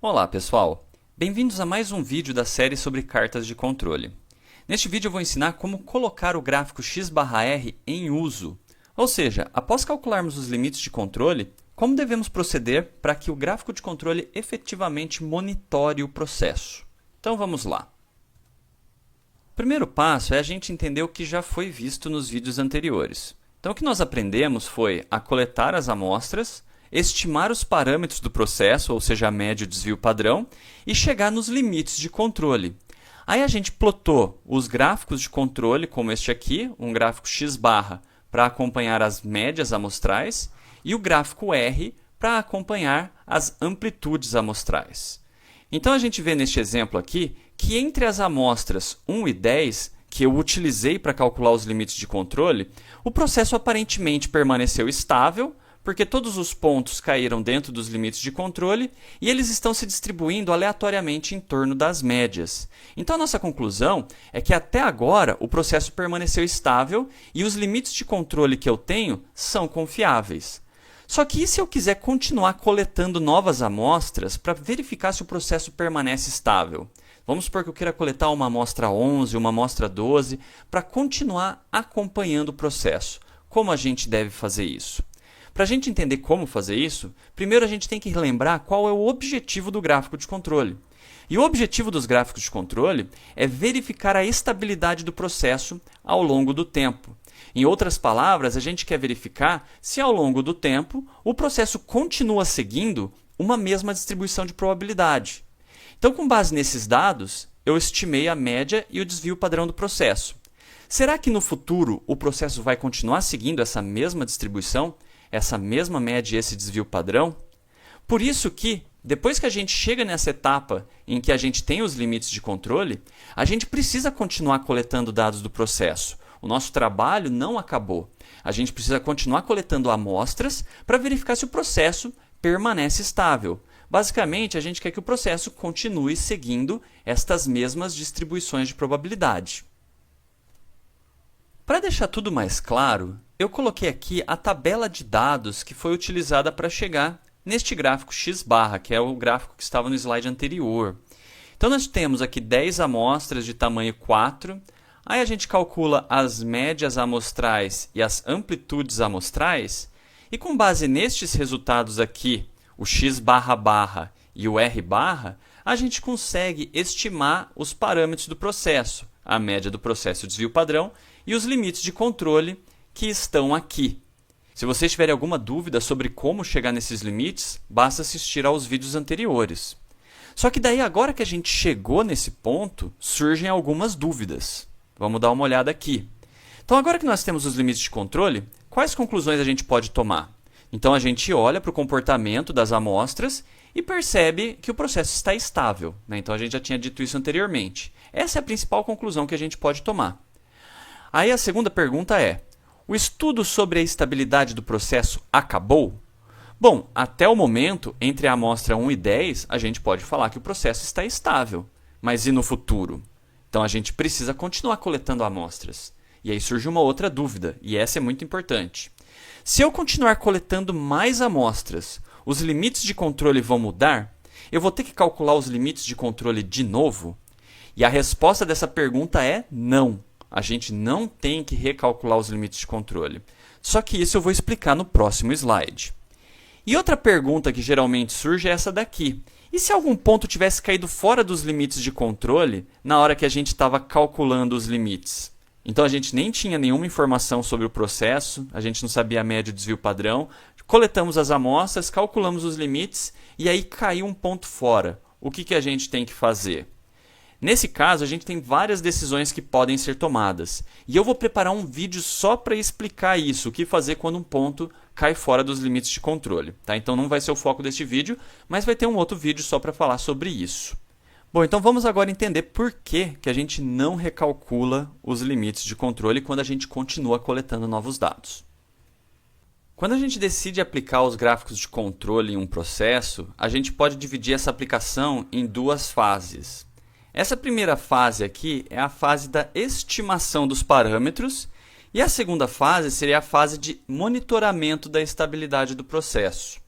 Olá pessoal, bem-vindos a mais um vídeo da série sobre cartas de controle. Neste vídeo eu vou ensinar como colocar o gráfico x/r em uso, ou seja, após calcularmos os limites de controle, como devemos proceder para que o gráfico de controle efetivamente monitore o processo. Então vamos lá. O primeiro passo é a gente entender o que já foi visto nos vídeos anteriores. Então o que nós aprendemos foi a coletar as amostras, estimar os parâmetros do processo, ou seja, a média e o desvio padrão, e chegar nos limites de controle. Aí a gente plotou os gráficos de controle, como este aqui, um gráfico x-barra para acompanhar as médias amostrais, e o gráfico R para acompanhar as amplitudes amostrais. Então a gente vê neste exemplo aqui que entre as amostras 1 e 10, que eu utilizei para calcular os limites de controle, o processo aparentemente permaneceu estável, porque todos os pontos caíram dentro dos limites de controle e eles estão se distribuindo aleatoriamente em torno das médias. Então, a nossa conclusão é que até agora o processo permaneceu estável e os limites de controle que eu tenho são confiáveis. Só que e se eu quiser continuar coletando novas amostras para verificar se o processo permanece estável? Vamos supor que eu queira coletar uma amostra 11, uma amostra 12, para continuar acompanhando o processo. Como a gente deve fazer isso? Para a gente entender como fazer isso, primeiro a gente tem que relembrar qual é o objetivo do gráfico de controle. E o objetivo dos gráficos de controle é verificar a estabilidade do processo ao longo do tempo. Em outras palavras, a gente quer verificar se ao longo do tempo o processo continua seguindo uma mesma distribuição de probabilidade. Então, com base nesses dados, eu estimei a média e o desvio padrão do processo. Será que no futuro o processo vai continuar seguindo essa mesma distribuição? Essa mesma média e esse desvio padrão? Por isso que, depois que a gente chega nessa etapa em que a gente tem os limites de controle, a gente precisa continuar coletando dados do processo. O nosso trabalho não acabou. A gente precisa continuar coletando amostras para verificar se o processo permanece estável. Basicamente, a gente quer que o processo continue seguindo estas mesmas distribuições de probabilidade. Para deixar tudo mais claro, eu coloquei aqui a tabela de dados que foi utilizada para chegar neste gráfico x-barra, que é o gráfico que estava no slide anterior. Então, nós temos aqui 10 amostras de tamanho 4, aí a gente calcula as médias amostrais e as amplitudes amostrais, e com base nestes resultados aqui, o x/barra e o r/, a gente consegue estimar os parâmetros do processo, a média do processo, o desvio padrão, e os limites de controle que estão aqui. Se vocês tiverem alguma dúvida sobre como chegar nesses limites, basta assistir aos vídeos anteriores. Só que daí, agora que a gente chegou nesse ponto, surgem algumas dúvidas. Vamos dar uma olhada aqui. Então, agora que nós temos os limites de controle, quais conclusões a gente pode tomar? Então, a gente olha para o comportamento das amostras e percebe que o processo está estável, né? Então, a gente já tinha dito isso anteriormente. Essa é a principal conclusão que a gente pode tomar. Aí a segunda pergunta é: o estudo sobre a estabilidade do processo acabou? Bom, até o momento, entre a amostra 1 e 10, a gente pode falar que o processo está estável. Mas e no futuro? Então a gente precisa continuar coletando amostras. E aí surge uma outra dúvida, e essa é muito importante. Se eu continuar coletando mais amostras, os limites de controle vão mudar? Eu vou ter que calcular os limites de controle de novo? E a resposta dessa pergunta é não. A gente não tem que recalcular os limites de controle. Só que isso eu vou explicar no próximo slide. E outra pergunta que geralmente surge é essa daqui. E se algum ponto tivesse caído fora dos limites de controle na hora que a gente estava calculando os limites? Então a gente nem tinha nenhuma informação sobre o processo, a gente não sabia a média e o desvio padrão, coletamos as amostras, calculamos os limites e aí caiu um ponto fora. O que a gente tem que fazer? Nesse caso, a gente tem várias decisões que podem ser tomadas. E eu vou preparar um vídeo só para explicar isso, o que fazer quando um ponto cai fora dos limites de controle. Tá? Então não vai ser o foco deste vídeo, mas vai ter um outro vídeo só para falar sobre isso. Bom, então vamos agora entender por que a gente não recalcula os limites de controle quando a gente continua coletando novos dados. Quando a gente decide aplicar os gráficos de controle em um processo, a gente pode dividir essa aplicação em duas fases. Essa primeira fase aqui é a fase da estimação dos parâmetros e a segunda fase seria a fase de monitoramento da estabilidade do processo.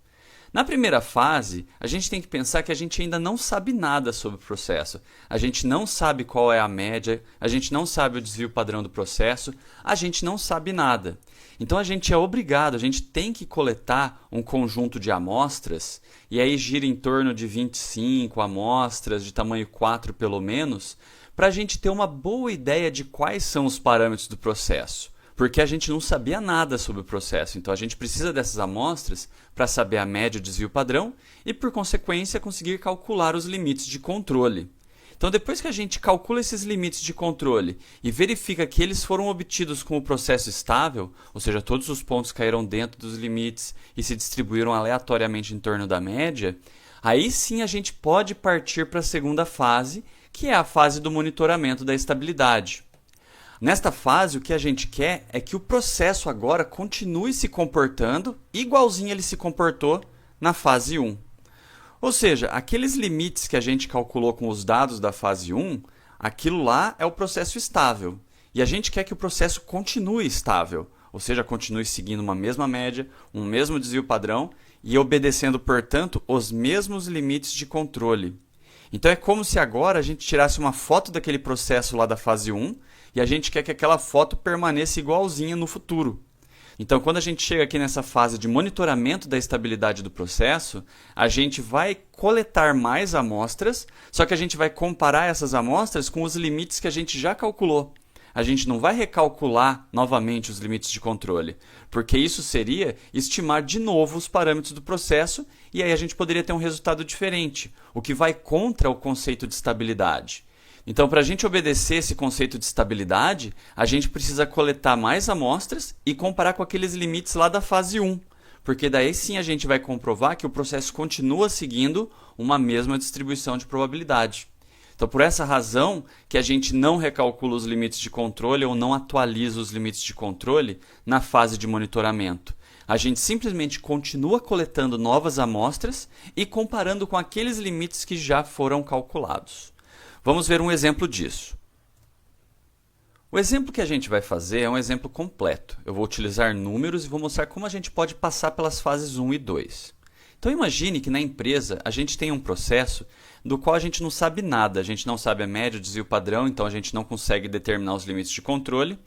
Na primeira fase, a gente tem que pensar que a gente ainda não sabe nada sobre o processo. A gente não sabe qual é a média, a gente não sabe o desvio padrão do processo, a gente não sabe nada. Então a gente é obrigado, a gente tem que coletar um conjunto de amostras, e aí gira em torno de 25 amostras de tamanho 4 pelo menos, para a gente ter uma boa ideia de quais são os parâmetros do processo. Porque a gente não sabia nada sobre o processo, então a gente precisa dessas amostras para saber a média e o desvio padrão e, por consequência, conseguir calcular os limites de controle. Então, depois que a gente calcula esses limites de controle e verifica que eles foram obtidos com o processo estável, ou seja, todos os pontos caíram dentro dos limites e se distribuíram aleatoriamente em torno da média, aí sim a gente pode partir para a segunda fase, que é a fase do monitoramento da estabilidade. Nesta fase, o que a gente quer é que o processo agora continue se comportando igualzinho ele se comportou na fase 1. Ou seja, aqueles limites que a gente calculou com os dados da fase 1, aquilo lá é o processo estável. E a gente quer que o processo continue estável, ou seja, continue seguindo uma mesma média, um mesmo desvio padrão e obedecendo, portanto, os mesmos limites de controle. Então é como se agora a gente tirasse uma foto daquele processo lá da fase 1 e a gente quer que aquela foto permaneça igualzinha no futuro. Então, quando a gente chega aqui nessa fase de monitoramento da estabilidade do processo, a gente vai coletar mais amostras, só que a gente vai comparar essas amostras com os limites que a gente já calculou. A gente não vai recalcular novamente os limites de controle, porque isso seria estimar de novo os parâmetros do processo e aí a gente poderia ter um resultado diferente, o que vai contra o conceito de estabilidade. Então, para a gente obedecer esse conceito de estabilidade, a gente precisa coletar mais amostras e comparar com aqueles limites lá da fase 1, porque daí sim a gente vai comprovar que o processo continua seguindo uma mesma distribuição de probabilidade. Então, por essa razão que a gente não recalcula os limites de controle ou não atualiza os limites de controle na fase de monitoramento. A gente simplesmente continua coletando novas amostras e comparando com aqueles limites que já foram calculados. Vamos ver um exemplo disso. O exemplo que a gente vai fazer é um exemplo completo. Eu vou utilizar números e vou mostrar como a gente pode passar pelas fases 1 e 2. Então imagine que na empresa a gente tem um processo do qual a gente não sabe nada. A gente não sabe a média, o desvio padrão, então a gente não consegue determinar os limites de controle.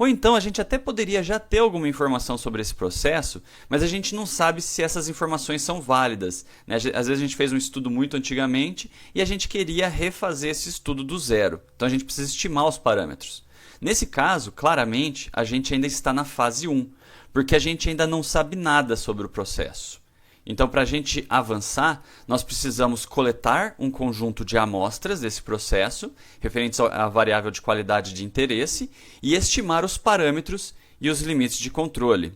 Ou então a gente até poderia já ter alguma informação sobre esse processo, mas a gente não sabe se essas informações são válidas, né? Às vezes a gente fez um estudo muito antigamente e a gente queria refazer esse estudo do zero. Então a gente precisa estimar os parâmetros. Nesse caso, claramente, a gente ainda está na fase 1, porque a gente ainda não sabe nada sobre o processo. Então, para a gente avançar, nós precisamos coletar um conjunto de amostras desse processo, referentes à variável de qualidade de interesse, e estimar os parâmetros e os limites de controle.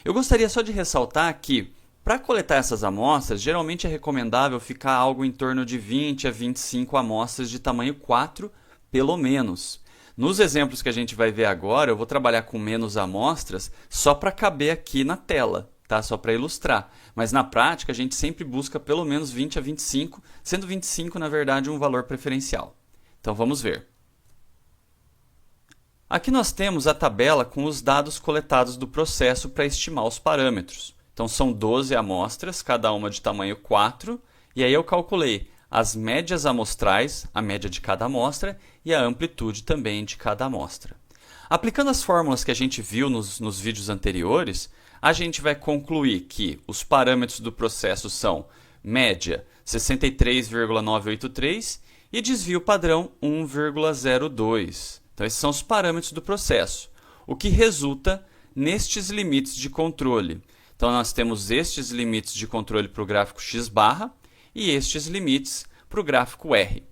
Eu gostaria só de ressaltar que, para coletar essas amostras, geralmente é recomendável ficar algo em torno de 20 a 25 amostras de tamanho 4, pelo menos. Nos exemplos que a gente vai ver agora, eu vou trabalhar com menos amostras só para caber aqui na tela. Tá? Só para ilustrar. Mas na prática a gente sempre busca pelo menos 20 a 25, sendo 25 na verdade um valor preferencial. Então vamos ver. Aqui nós temos a tabela com os dados coletados do processo para estimar os parâmetros. Então são 12 amostras, cada uma de tamanho 4, e aí eu calculei as médias amostrais, a média de cada amostra, e a amplitude também de cada amostra. Aplicando as fórmulas que a gente viu nos vídeos anteriores, a gente vai concluir que os parâmetros do processo são média 63,983 e desvio padrão 1,02. Então esses são os parâmetros do processo, o que resulta nestes limites de controle. Então nós temos estes limites de controle para o gráfico x-barra e estes limites para o gráfico R.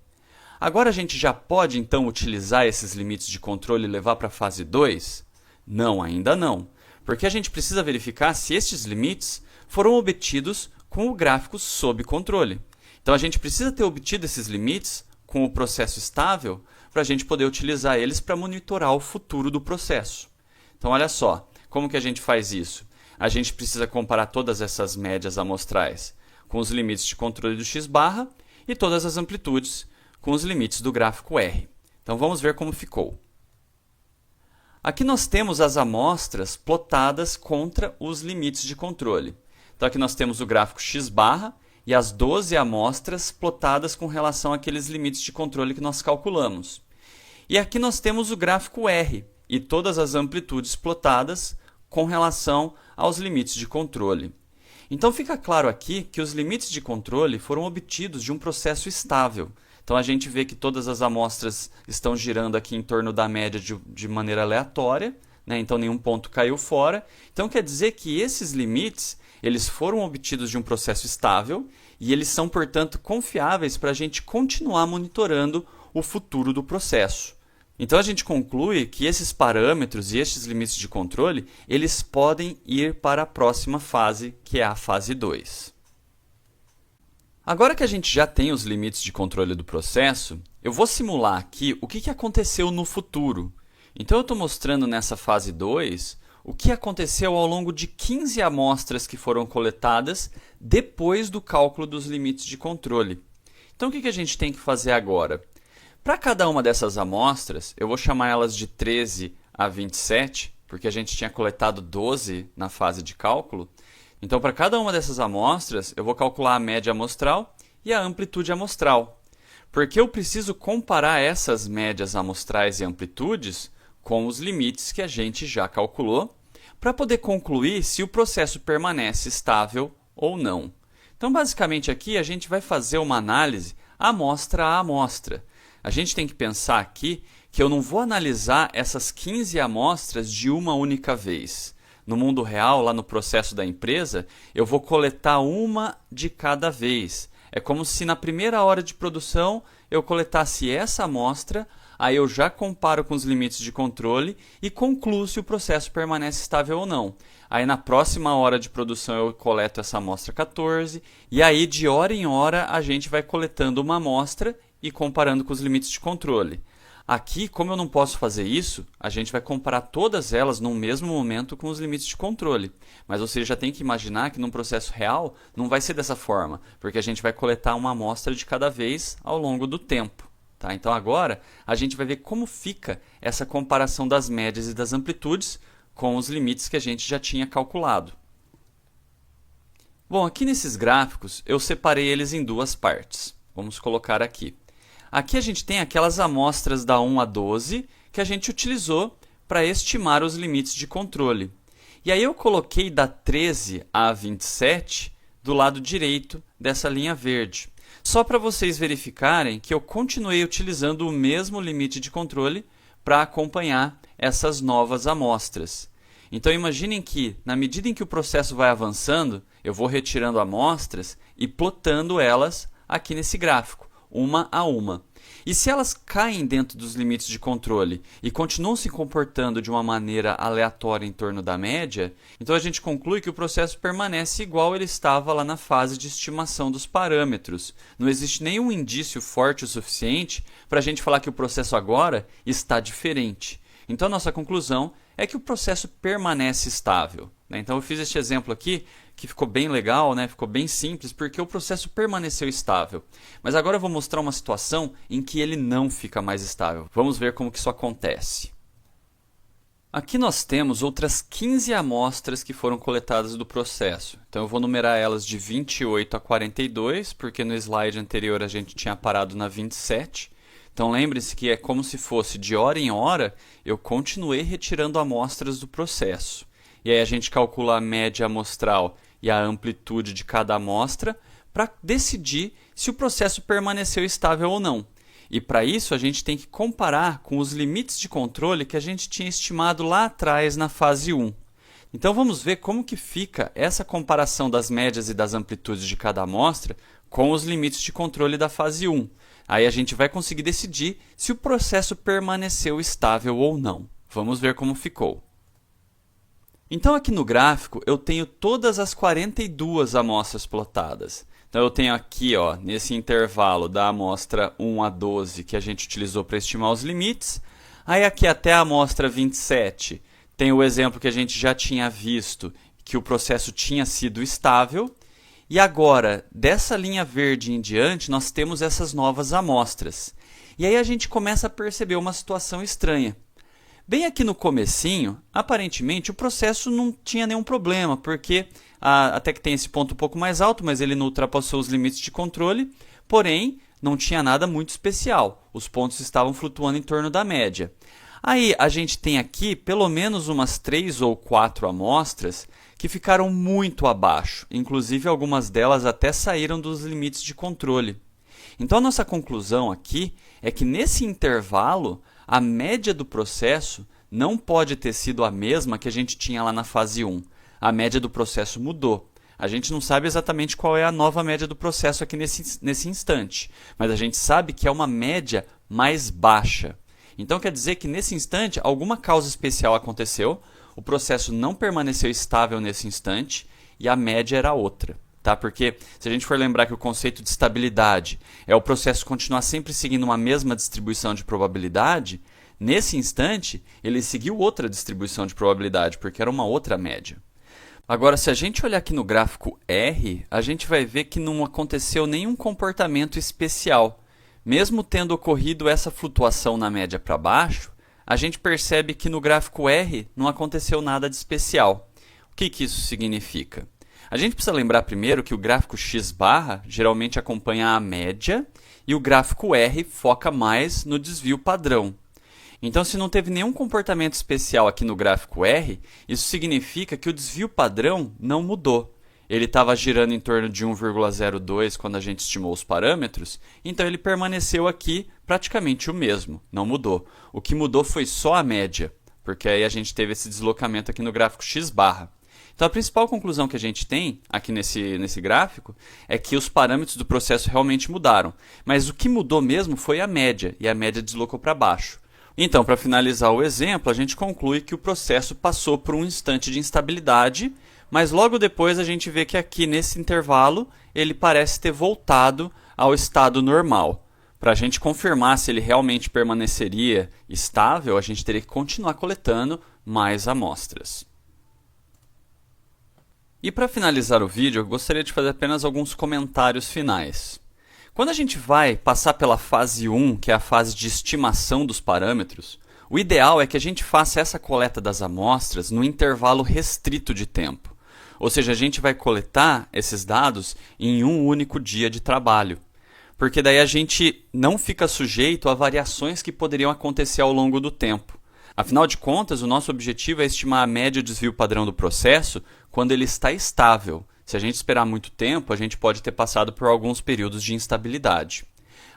Agora a gente já pode então utilizar esses limites de controle e levar para a fase 2? Não, ainda não. Porque a gente precisa verificar se estes limites foram obtidos com o gráfico sob controle. Então a gente precisa ter obtido esses limites com o processo estável para a gente poder utilizar eles para monitorar o futuro do processo. Então olha só, como que a gente faz isso? A gente precisa comparar todas essas médias amostrais com os limites de controle do x-barra e todas as amplitudes com os limites do gráfico R. Então vamos ver como ficou. Aqui nós temos as amostras plotadas contra os limites de controle. Então aqui nós temos o gráfico x-barra e as 12 amostras plotadas com relação àqueles limites de controle que nós calculamos. E aqui nós temos o gráfico R e todas as amplitudes plotadas com relação aos limites de controle. Então fica claro aqui que os limites de controle foram obtidos de um processo estável. Então a gente vê que todas as amostras estão girando aqui em torno da média de maneira aleatória, né? Então nenhum ponto caiu fora. Então quer dizer que esses limites eles foram obtidos de um processo estável e eles são, portanto, confiáveis para a gente continuar monitorando o futuro do processo. Então a gente conclui que esses parâmetros e estes limites de controle, eles podem ir para a próxima fase, que é a fase 2. Agora que a gente já tem os limites de controle do processo, eu vou simular aqui o que aconteceu no futuro. Então eu estou mostrando nessa fase 2 o que aconteceu ao longo de 15 amostras que foram coletadas depois do cálculo dos limites de controle. Então o que a gente tem que fazer agora? Para cada uma dessas amostras, eu vou chamar elas de 13 a 27, porque a gente tinha coletado 12 na fase de cálculo. Então, para cada uma dessas amostras, eu vou calcular a média amostral e a amplitude amostral. Porque eu preciso comparar essas médias amostrais e amplitudes com os limites que a gente já calculou, para poder concluir se o processo permanece estável ou não. Então, basicamente aqui, a gente vai fazer uma análise amostra a amostra. A gente tem que pensar aqui que eu não vou analisar essas 15 amostras de uma única vez. No mundo real, lá no processo da empresa, eu vou coletar uma de cada vez. É como se na primeira hora de produção eu coletasse essa amostra, aí eu já comparo com os limites de controle e concluo se o processo permanece estável ou não. Aí na próxima hora de produção eu coleto essa amostra 14, e aí de hora em hora a gente vai coletando uma amostra e comparando com os limites de controle. Aqui, como eu não posso fazer isso, a gente vai comparar todas elas no mesmo momento com os limites de controle. Mas você já tem que imaginar que num processo real não vai ser dessa forma, porque a gente vai coletar uma amostra de cada vez ao longo do tempo. Tá? Então agora a gente vai ver como fica essa comparação das médias e das amplitudes com os limites que a gente já tinha calculado. Bom, aqui nesses gráficos eu separei eles em duas partes. Vamos colocar aqui. Aqui a gente tem aquelas amostras da 1 a 12 que a gente utilizou para estimar os limites de controle. E aí eu coloquei da 13 a 27 do lado direito dessa linha verde. Só para vocês verificarem que eu continuei utilizando o mesmo limite de controle para acompanhar essas novas amostras. Então imaginem que, na medida em que o processo vai avançando, eu vou retirando amostras e plotando elas aqui nesse gráfico, uma a uma. E se elas caem dentro dos limites de controle e continuam se comportando de uma maneira aleatória em torno da média, então a gente conclui que o processo permanece igual ele estava lá na fase de estimação dos parâmetros. Não existe nenhum indício forte o suficiente para a gente falar que o processo agora está diferente. Então a nossa conclusão é que o processo permanece estável. Então eu fiz este exemplo aqui, que ficou bem legal, né? Ficou bem simples, porque o processo permaneceu estável. Mas agora eu vou mostrar uma situação em que ele não fica mais estável. Vamos ver como que isso acontece. Aqui nós temos outras 15 amostras que foram coletadas do processo. Então eu vou numerar elas de 28 a 42, porque no slide anterior a gente tinha parado na 27. Então lembre-se que é como se fosse de hora em hora, eu continuei retirando amostras do processo. E aí a gente calcula a média amostral e a amplitude de cada amostra para decidir se o processo permaneceu estável ou não. E para isso a gente tem que comparar com os limites de controle que a gente tinha estimado lá atrás na fase 1. Então vamos ver como que fica essa comparação das médias e das amplitudes de cada amostra com os limites de controle da fase 1. Aí a gente vai conseguir decidir se o processo permaneceu estável ou não. Vamos ver como ficou. Então aqui no gráfico eu tenho todas as 42 amostras plotadas. Então eu tenho aqui, nesse intervalo da amostra 1 a 12 que a gente utilizou para estimar os limites. Aí aqui até a amostra 27 tem o exemplo que a gente já tinha visto, que o processo tinha sido estável. E agora, dessa linha verde em diante, nós temos essas novas amostras. E aí a gente começa a perceber uma situação estranha. Bem aqui no comecinho, aparentemente o processo não tinha nenhum problema, porque até que tem esse ponto um pouco mais alto, mas ele não ultrapassou os limites de controle, porém não tinha nada muito especial, os pontos estavam flutuando em torno da média. Aí a gente tem aqui pelo menos umas 3 ou 4 amostras que ficaram muito abaixo, inclusive algumas delas até saíram dos limites de controle. Então a nossa conclusão aqui é que nesse intervalo a média do processo não pode ter sido a mesma que a gente tinha lá na fase 1. A média do processo mudou. A gente não sabe exatamente qual é a nova média do processo aqui nesse instante, mas a gente sabe que é uma média mais baixa. Então quer dizer que nesse instante alguma causa especial aconteceu, o processo não permaneceu estável nesse instante e a média era outra. Tá? Porque se a gente for lembrar que o conceito de estabilidade é o processo continuar sempre seguindo uma mesma distribuição de probabilidade, nesse instante ele seguiu outra distribuição de probabilidade, porque era uma outra média. Agora, se a gente olhar aqui no gráfico R, a gente vai ver que não aconteceu nenhum comportamento especial. Mesmo tendo ocorrido essa flutuação na média para baixo, a gente percebe que no gráfico R não aconteceu nada de especial. O que isso significa? A gente precisa lembrar primeiro que o gráfico x-barra geralmente acompanha a média e o gráfico R foca mais no desvio padrão. Então, se não teve nenhum comportamento especial aqui no gráfico R, isso significa que o desvio padrão não mudou. Ele estava girando em torno de 1,02 quando a gente estimou os parâmetros, então ele permaneceu aqui praticamente o mesmo, não mudou. O que mudou foi só a média, porque aí a gente teve esse deslocamento aqui no gráfico x-barra. Então a principal conclusão que a gente tem aqui nesse gráfico é que os parâmetros do processo realmente mudaram, mas o que mudou mesmo foi a média, e a média deslocou para baixo. Então, para finalizar o exemplo, a gente conclui que o processo passou por um instante de instabilidade, mas logo depois a gente vê que aqui nesse intervalo ele parece ter voltado ao estado normal. Para a gente confirmar se ele realmente permaneceria estável, a gente teria que continuar coletando mais amostras. E para finalizar o vídeo, eu gostaria de fazer apenas alguns comentários finais. Quando a gente vai passar pela fase 1, que é a fase de estimação dos parâmetros, o ideal é que a gente faça essa coleta das amostras no intervalo restrito de tempo. Ou seja, a gente vai coletar esses dados em um único dia de trabalho. Porque daí a gente não fica sujeito a variações que poderiam acontecer ao longo do tempo. Afinal de contas, o nosso objetivo é estimar a média de desvio padrão do processo quando ele está estável. Se a gente esperar muito tempo, a gente pode ter passado por alguns períodos de instabilidade.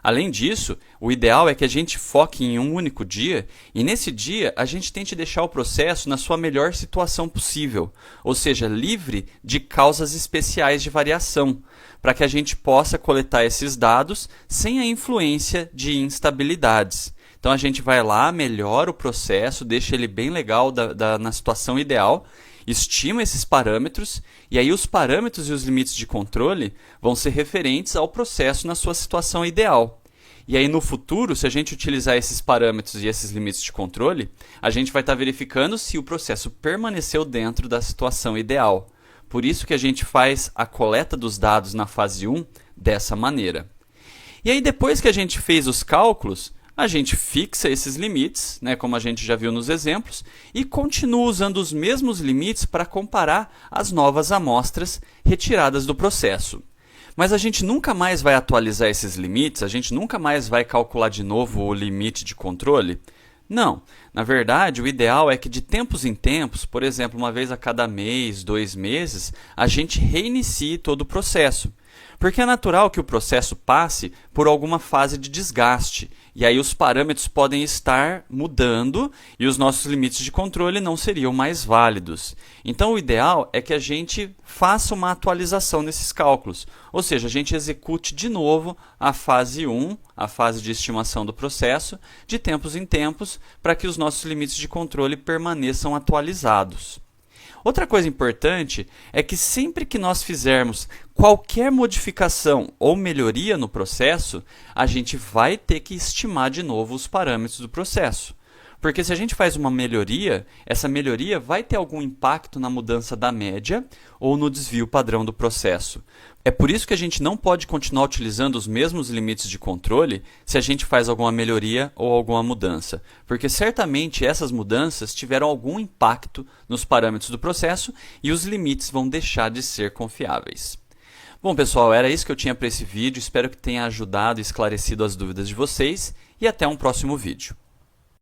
Além disso, o ideal é que a gente foque em um único dia e nesse dia a gente tente deixar o processo na sua melhor situação possível, ou seja, livre de causas especiais de variação, para que a gente possa coletar esses dados sem a influência de instabilidades. Então a gente vai lá, melhora o processo, deixa ele bem legal na situação ideal, estima esses parâmetros e aí os parâmetros e os limites de controle vão ser referentes ao processo na sua situação ideal. E aí no futuro, se a gente utilizar esses parâmetros e esses limites de controle, a gente vai estar verificando se o processo permaneceu dentro da situação ideal. Por isso que a gente faz a coleta dos dados na fase 1 dessa maneira. E aí depois que a gente fez os cálculos, a gente fixa esses limites, como a gente já viu nos exemplos, e continua usando os mesmos limites para comparar as novas amostras retiradas do processo. Mas a gente nunca mais vai atualizar esses limites? A gente nunca mais vai calcular de novo o limite de controle? Não. Na verdade, o ideal é que de tempos em tempos, por exemplo, uma vez a cada mês, 2 meses, a gente reinicie todo o processo. Porque é natural que o processo passe por alguma fase de desgaste, e aí os parâmetros podem estar mudando e os nossos limites de controle não seriam mais válidos. Então o ideal é que a gente faça uma atualização nesses cálculos, ou seja, a gente execute de novo a fase 1, a fase de estimação do processo, de tempos em tempos, para que os nossos limites de controle permaneçam atualizados. Outra coisa importante é que sempre que nós fizermos qualquer modificação ou melhoria no processo, a gente vai ter que estimar de novo os parâmetros do processo. Porque se a gente faz uma melhoria, essa melhoria vai ter algum impacto na mudança da média ou no desvio padrão do processo. É por isso que a gente não pode continuar utilizando os mesmos limites de controle se a gente faz alguma melhoria ou alguma mudança, porque certamente essas mudanças tiveram algum impacto nos parâmetros do processo e os limites vão deixar de ser confiáveis. Bom, pessoal, era isso que eu tinha para esse vídeo. Espero que tenha ajudado e esclarecido as dúvidas de vocês e até um próximo vídeo.